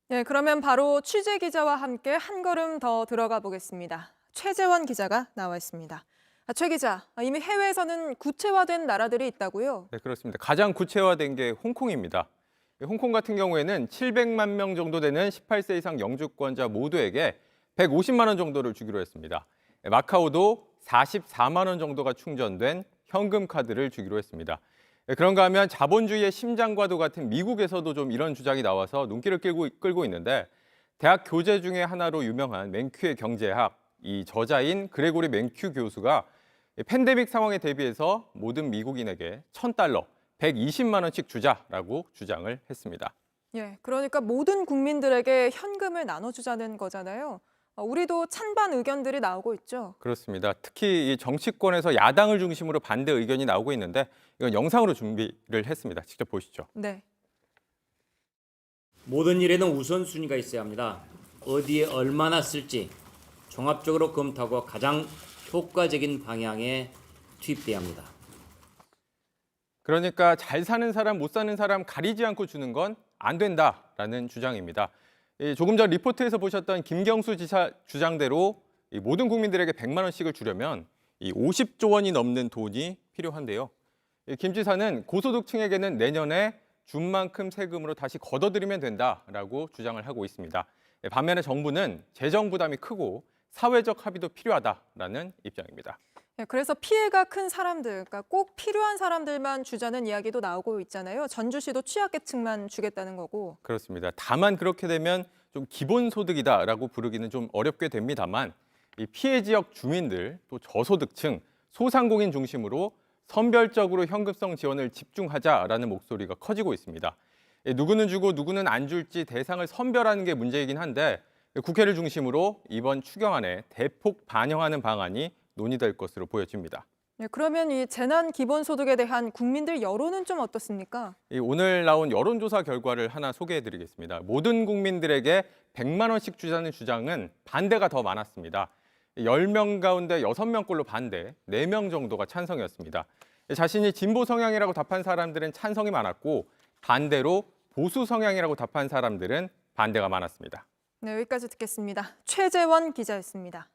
네, 그러면 바로 취재 기자와 함께 한 걸음 더 들어가 보겠습니다. 최재원 기자가 나와 있습니다. 최 기자, 이미 해외에서는 구체화된 나라들이 있다고요? 네, 그렇습니다. 가장 구체화된 게 홍콩입니다. 홍콩 같은 경우에는 700만 명 정도 되는 18세 이상 영주권자 모두에게 150만 원 정도를 주기로 했습니다. 마카오도 44만 원 정도가 충전된 현금 카드를 주기로 했습니다. 그런가 하면 자본주의의 심장과도 같은 미국에서도 좀 이런 주장이 나와서 눈길을 끌고 있는데 대학 교재 중에 하나로 유명한 맨큐의 경제학, 이 저자인 그레고리 맨큐 교수가 팬데믹 상황에 대비해서 모든 미국인에게 1,000달러, 120만 원씩 주자라고 주장을 했습니다. 예, 그러니까 모든 국민들에게 현금을 나눠주자는 거잖아요. 우리도 찬반 의견들이 나오고 있죠. 그렇습니다. 특히 이 정치권에서 야당을 중심으로 반대 의견이 나오고 있는데 이건 영상으로 준비를 했습니다. 직접 보시죠. 네. 모든 일에는 우선순위가 있어야 합니다. 어디에 얼마나 쓸지 종합적으로 검토하고 가장 효과적인 방향에 투입돼야 합니다. 그러니까 잘 사는 사람, 못 사는 사람 가리지 않고 주는 건 안 된다라는 주장입니다. 조금 전 리포트에서 보셨던 김경수 지사 주장대로 모든 국민들에게 100만 원씩을 주려면 50조 원이 넘는 돈이 필요한데요. 김 지사는 고소득층에게는 내년에 준 만큼 세금으로 다시 걷어들이면 된다라고 주장을 하고 있습니다. 반면에 정부는 재정 부담이 크고 사회적 합의도 필요하다라는 입장입니다. 예, 그래서 피해가 큰 사람들, 그러니까 꼭 필요한 사람들만 주자는 이야기도 나오고 있잖아요. 전주시도 취약계층만 주겠다는 거고. 그렇습니다. 다만 그렇게 되면 좀 기본소득이다라고 부르기는 좀 어렵게 됩니다만 이 피해 지역 주민들 또 저소득층, 소상공인 중심으로 선별적으로 현금성 지원을 집중하자라는 목소리가 커지고 있습니다. 누구는 주고 누구는 안 줄지 대상을 선별하는 게 문제이긴 한데 국회를 중심으로 이번 추경안에 대폭 반영하는 방안이 논의될 것으로 보여집니다. 예, 그러면 이 재난 기본소득에 대한 국민들 여론은 좀 어떻습니까? 오늘 나온 여론조사 결과를 하나 소개해드리겠습니다. 모든 국민들에게 100만 원씩 주자는 주장은 반대가 더 많았습니다. 10명 가운데 6명꼴로 반대, 4명 정도가 찬성이었습니다. 자신이 진보 성향이라고 답한 사람들은 찬성이 많았고 반대로 보수 성향이라고 답한 사람들은 반대가 많았습니다. 네, 여기까지 듣겠습니다. 최재원 기자였습니다.